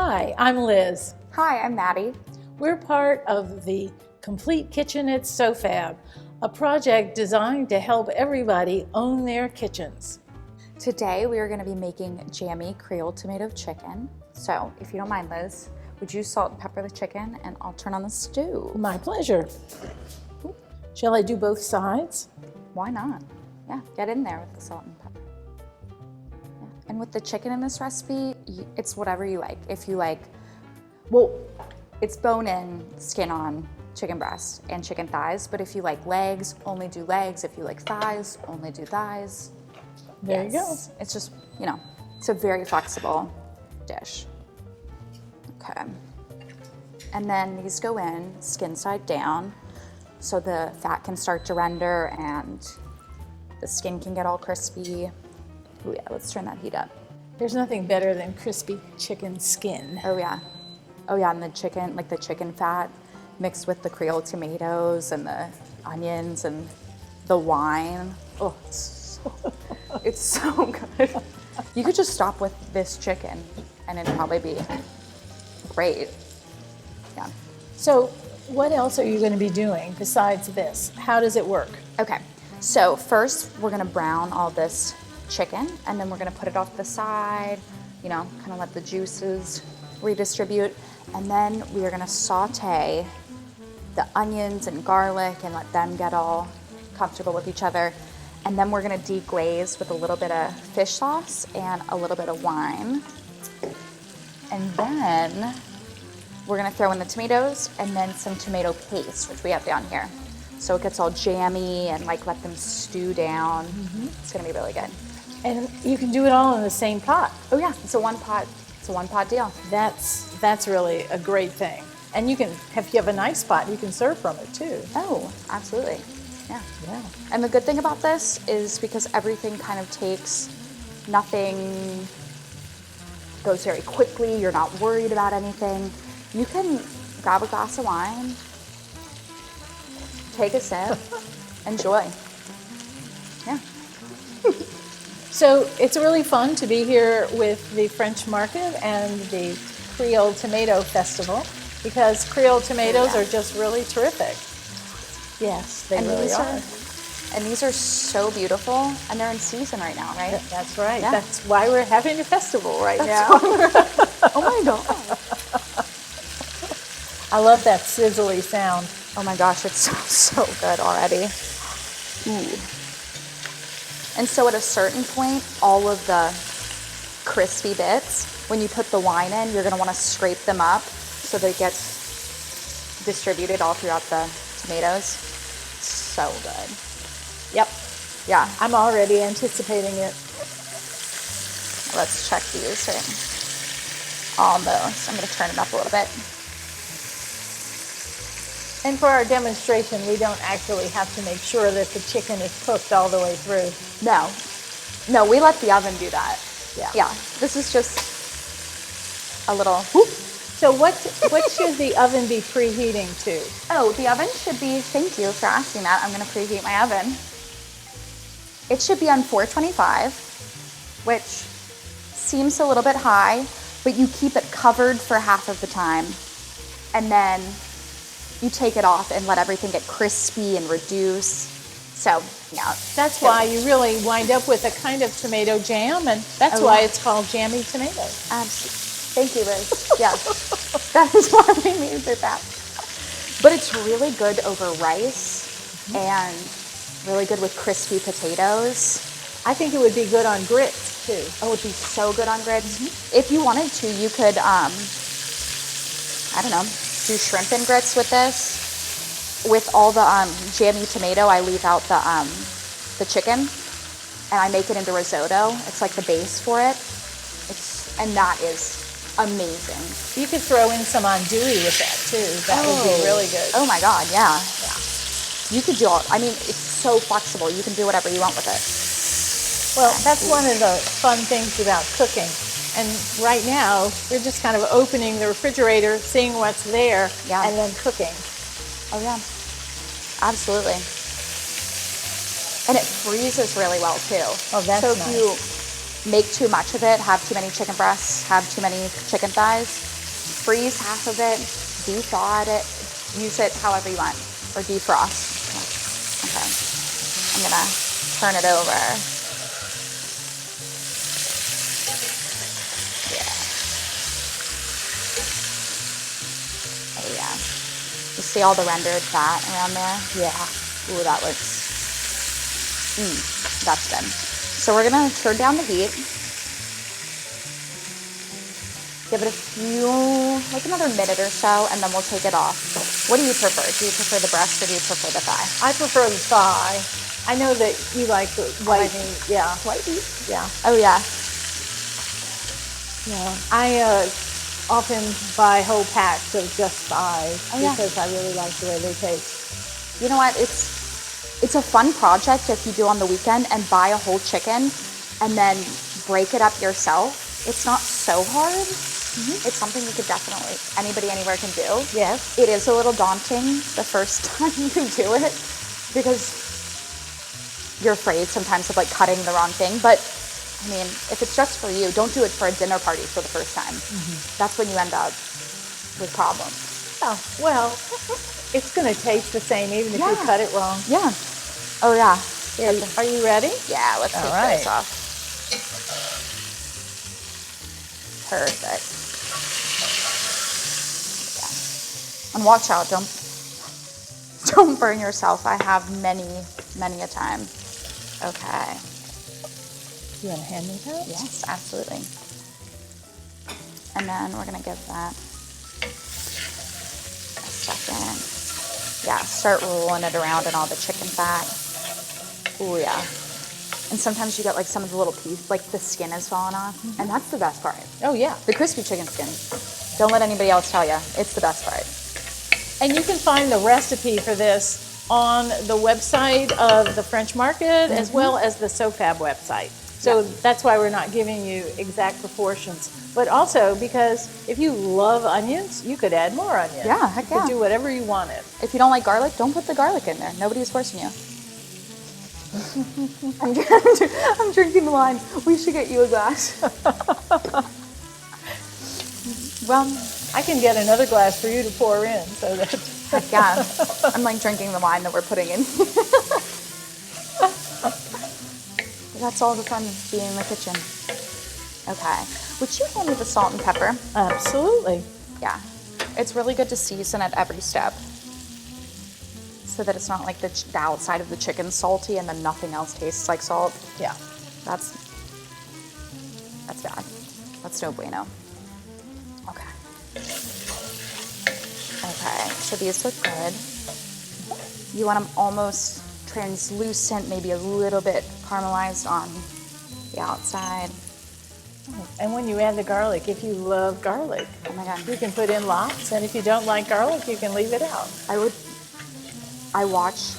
Hi, I'm Liz. Hi, I'm Maddie. We're part of the Complete Kitchen at SoFab, a project designed to help everybody own their kitchens. Today we are going to be making Jammy Creole tomato chicken. So if you don't mind, Liz, would you salt and pepper the chicken and I'll turn on the stew? My pleasure. Shall I do both sides? Why not? Yeah, get in there with the salt and pepper. Yeah. And with the chicken in this recipe, it's whatever you like. If you like, well, it's bone-in, skin-on chicken breast and chicken thighs, but if you like legs, only do legs. If you like thighs, only do thighs. There you go. It's just, you know, it's a very flexible dish. Okay. And then these go in skin side down so the fat can start to render and the skin can get all crispy. Oh yeah, let's turn that heat up. There's nothing better than crispy chicken skin. Oh yeah. Oh yeah, and the chicken, like the chicken fat mixed with the Creole tomatoes and the onions and the wine. Oh, it's so good. You could just stop with this chicken and it'd probably be great. Yeah. So what else are you going to be doing besides this? How does it work? Okay, so first we're gonna brown all this chicken and then we're gonna put it off the side, you know, kind of let the juices redistribute. And then we are gonna saute the onions and garlic and let them get all comfortable with each other. And then we're gonna deglaze with a little bit of fish sauce and a little bit of wine. And then we're gonna throw in the tomatoes and then some tomato paste, which we have down here. So it gets all jammy and like let them stew down. It's gonna be really good. And you can do it all in the same pot. Oh yeah, it's a one pot deal. That's really a great thing. And you can, if you have a nice pot, you can serve from it too. Oh, absolutely. Yeah. Yeah. And the good thing about this is because everything kind of takes, nothing goes very quickly, you're not worried about anything. You can grab a glass of wine, take a sip, enjoy. Yeah. So it's really fun to be here with the French Market and the Creole Tomato Festival because Creole tomatoes are just really terrific. Yes, they really are. And these are so beautiful, and they're in season right now, right? That's right. Yeah. That's why we're having a festival right now. Oh my God. I love that sizzly sound. Oh my gosh, it's so good already. Ooh. And so at a certain point, all of the crispy bits, when you put the wine in, you're gonna wanna scrape them up so that it gets distributed all throughout the tomatoes. So good. Yep. Yeah. I'm already anticipating it. Let's check these. Right. Almost. I'm gonna turn it up a little bit. And for our demonstration, we don't actually have to make sure that the chicken is cooked all the way through. No, we let the oven do that. Yeah, this is just a little whoop. So what should the oven be preheating to? Oh, the oven should be, thank you for asking that. I'm gonna preheat my oven. It should be on 425, which seems a little bit high, but you keep it covered for half of the time. And then you take it off and let everything get crispy and reduce. So, yeah. That's why you really wind up with a kind of tomato jam, and that's why it's called jammy tomatoes. Absolutely. Thank you, Liz. Yes, that is why we made it that. But it's really good over rice and really good with crispy potatoes. I think it would be good on grits, too. Oh, it would be so good on grits. If you wanted to, you could, I don't know, do shrimp and grits with this. With all the jammy tomato, I leave out the chicken and I make it into risotto. It's like the base for it. And that is amazing. You could throw in some andouille with that too. That would be really good. Oh my God, yeah. You could do all, I mean, it's so flexible. You can do whatever you want with it. Well, that's one of the fun things about cooking. And right now, we're just kind of opening the refrigerator, seeing what's there, and then cooking. Oh yeah, absolutely. And it freezes really well too. Oh, that's so nice. if you make too much of it, have too many chicken breasts, have too many chicken thighs, freeze half of it, de-thaw it, use it however you want, or defrost. Okay, I'm gonna turn it over. Yeah. Oh yeah. You see all the rendered fat around there? Yeah. Ooh, that looks, that's good. So we're gonna turn down the heat. Give it a few, like another minute or so, and then we'll take it off. What do you prefer? Do you prefer the breast or do you prefer the thigh? I prefer the thigh. I know that you like the white meat. Yeah. White meat? Yeah. Oh yeah. Yeah. I often buy whole packs of just thighs because I really like the way they taste. You know what? It's a fun project if you do on the weekend and buy a whole chicken and then break it up yourself. It's not so hard. It's something you could definitely, anybody anywhere can do. Yes. It is a little daunting the first time you do it because you're afraid sometimes of like cutting the wrong thing. But I mean, if it's just for you, don't do it for a dinner party for the first time. That's when you end up with problems. Oh, well, it's going to taste the same even if you cut it wrong. Yeah. Oh yeah. Are you ready? Yeah, let's take this off. Perfect. Yeah. And watch out, don't burn yourself. I have many a time. Okay. You want to hand me that? Yes, absolutely. And then we're gonna give that a second. Yeah, start rolling it around in all the chicken fat. Oh yeah. And sometimes you get like some of the little pieces, like the skin is falling off, and that's the best part. Oh yeah. The crispy chicken skin. Don't let anybody else tell you. It's the best part. And you can find the recipe for this on the website of the French Market as well as the SoFab website. So that's why we're not giving you exact proportions. But also because if you love onions, you could add more onions. Yeah, heck You could do whatever you wanted. If you don't like garlic, don't put the garlic in there. Nobody's forcing you. I'm drinking the wine. We should get you a glass. Well, I can get another glass for you to pour in so that... heck yeah. I'm like drinking the wine that we're putting in. That's all the fun of being in the kitchen. Okay. Would you hand me the salt and pepper? Absolutely. Yeah. It's really good to season at every step so that it's not like the outside of the chicken salty and then nothing else tastes like salt. Yeah. That's bad. That's no bueno. Okay. Okay, so these look good. You want them almost translucent, maybe a little bit caramelized on the outside. And when you add the garlic, if you love garlic, Oh my God. you can put in lots. And if you don't like garlic, you can leave it out. I watched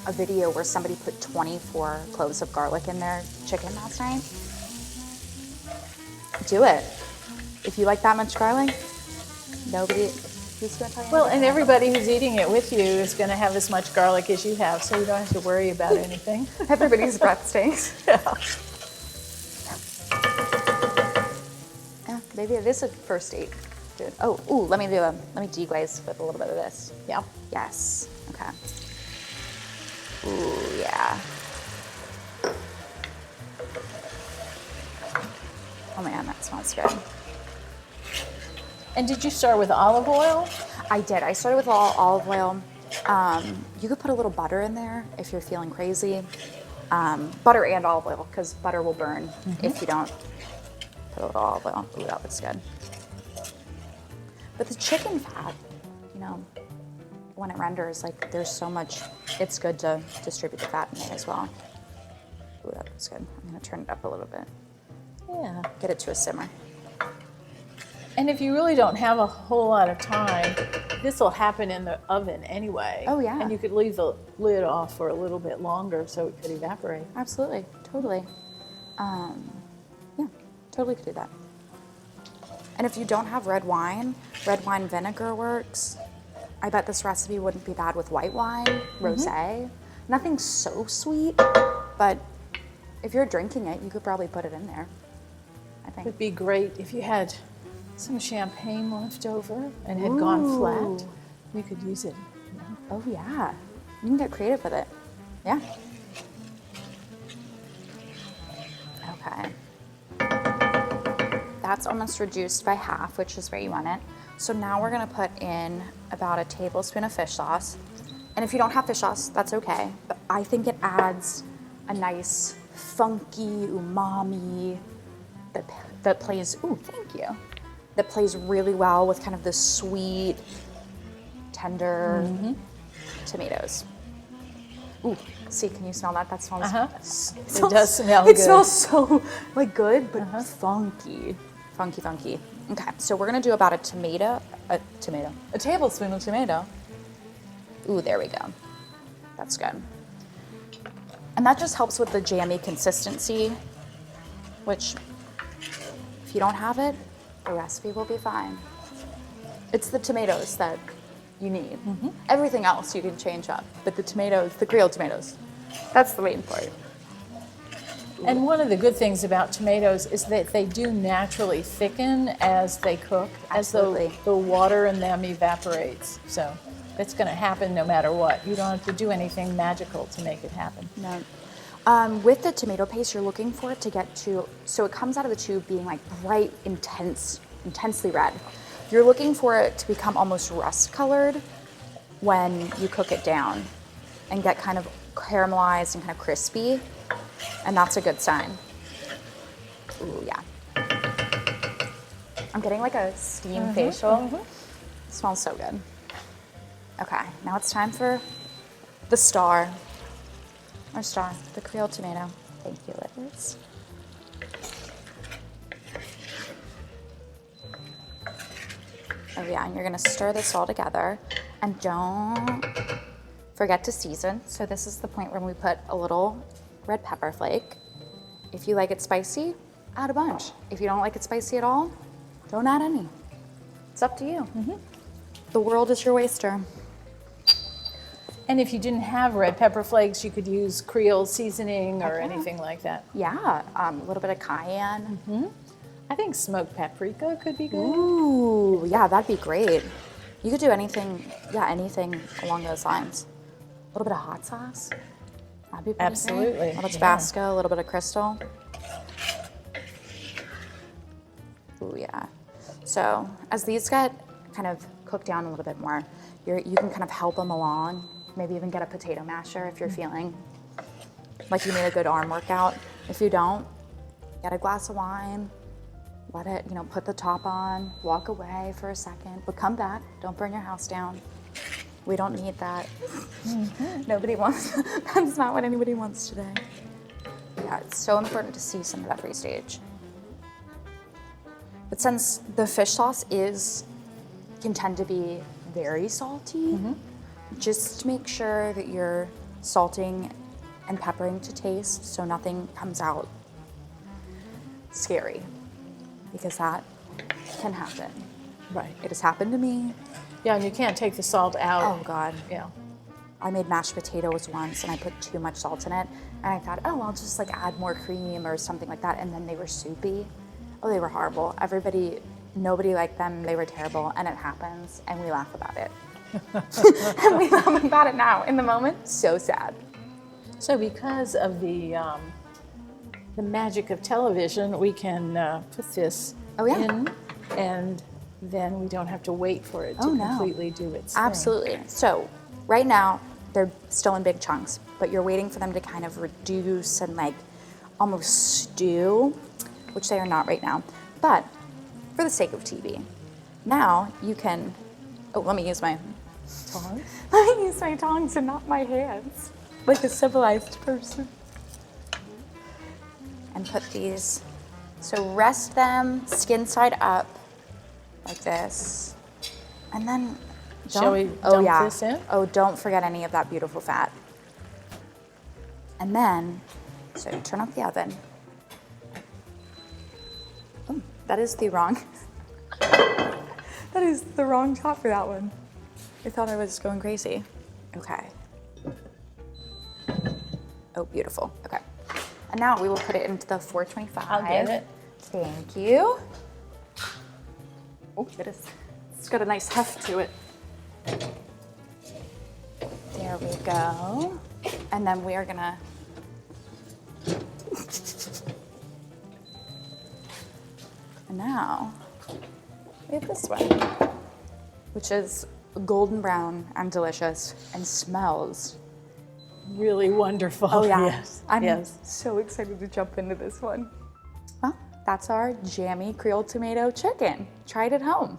a video where somebody put 24 cloves of garlic in their chicken last night. Do it. If you like that much garlic, who's going to tell you? Well, and everybody who's eating it with you is going to have as much garlic as you have, so you don't have to worry about anything. Everybody's breath stinks. Yeah, maybe it is a first date. Dude. Oh, ooh, let me deglaze with a little bit of this. Yeah. Yes. Okay. Ooh, yeah. Oh man, that smells good. And did you start with olive oil? I did. I started with olive oil. You could put a little butter in there if you're feeling crazy. Butter and olive oil, because butter will burn if you don't put a little olive oil. Ooh, that looks good. But the chicken fat, when it renders, like there's so much, it's good to distribute the fat in there as well. Ooh, that looks good. I'm gonna turn it up a little bit. Yeah. Get it to a simmer. And if you really don't have a whole lot of time, this will happen in the oven anyway. Oh, yeah. And you could leave the lid off for a little bit longer so it could evaporate. Absolutely, totally. Yeah, totally could do that. And if you don't have red wine vinegar works. I bet this recipe wouldn't be bad with white wine, rosé. Nothing so sweet, but If you're drinking it, you could probably put it in there, I think. It'd be great if you had some champagne left over and had gone flat. We could use it. You know? Oh yeah, you can get creative with it. Yeah. Okay. That's almost reduced by half, which is where you want it. So now we're gonna put in about a tablespoon of fish sauce. And if you don't have fish sauce, that's okay. But I think it adds a nice funky umami that plays, ooh, thank you. That plays really well with kind of the sweet, tender tomatoes. Ooh, see, can you smell that? That smells, It does smell good. It smells so like good, but funky. Funky. Okay, so we're gonna do about a tablespoon of tomato. Ooh, there we go. That's good. And that just helps with the jammy consistency, which if you don't have it, the recipe will be fine. It's the tomatoes that you need. Everything else you can change up, but the tomatoes, the Creole tomatoes, that's the main part. And one of the good things about tomatoes is that they do naturally thicken as they cook, Absolutely. as the water in them evaporates. So it's going to happen no matter what. You don't have to do anything magical to make it happen. No. With the tomato paste, you're looking for it to get to, so it comes out of the tube being like bright, intensely red. You're looking for it to become almost rust colored when you cook it down and get kind of caramelized and kind of crispy. And that's a good sign. Ooh, yeah. I'm getting like a steam facial. It smells so good. Okay, now it's time for the star. Our star, the Creole tomato. Thank you, Liz. Oh yeah, and you're gonna stir this all together. And don't forget to season. So this is the point where we put a little red pepper flake. If you like it spicy, add a bunch. If you don't like it spicy at all, don't add any. It's up to you. The world is your oyster. And if you didn't have red pepper flakes, you could use Creole seasoning or anything like that. Yeah, a little bit of cayenne. I think smoked paprika could be good. Ooh, yeah, that'd be great. You could do anything, anything along those lines. A little bit of hot sauce. That'd be pretty Absolutely. great. A little Tabasco, a little bit of Crystal. Ooh, yeah. So as these get kind of cooked down a little bit more, you can kind of help them along. Maybe even get a potato masher if you're feeling like you need a good arm workout. If you don't, get a glass of wine, let it, put the top on, walk away for a second, but come back. Don't burn your house down. We don't need that. Nobody wants, that's not what anybody wants today. Yeah, it's so important to season at every stage. But since the fish sauce can tend to be very salty, just make sure that you're salting and peppering to taste so nothing comes out scary, because that can happen. Right. It has happened to me. Yeah, and you can't take the salt out. Oh God. Yeah. I made mashed potatoes once and I put too much salt in it, and I thought, oh, I'll just add more cream or something like that, and then they were soupy. Oh, they were horrible. Nobody liked them. They were terrible, and it happens, and we laugh about it. And we laugh about it now. In the moment, so sad. So because of the magic of television, we can put this in, and then we don't have to wait for it to completely do its thing. Absolutely. So right now, they're still in big chunks, but you're waiting for them to kind of reduce and almost stew, which they are not right now. But for the sake of TV, now you can, let me use my Tongs? Let me use my tongs and not my hands, like a civilized person. And put these, so rest them skin side up, like this. And then, Shall we dump this in? Oh, don't forget any of that beautiful fat. And then, so turn off the oven. Oh, that is the wrong top for that one. I thought I was going crazy. Okay. Oh, beautiful. Okay. And now we will put it into the 425. I'll get it. Thank you. Oh, it's got a nice heft to it. There we go. And then we are gonna and now we have this one, which is golden brown and delicious and smells Really wonderful. Oh yeah. Yes. I'm yes. so excited to jump into this one. Well, that's our jammy Creole tomato chicken. Try it at home.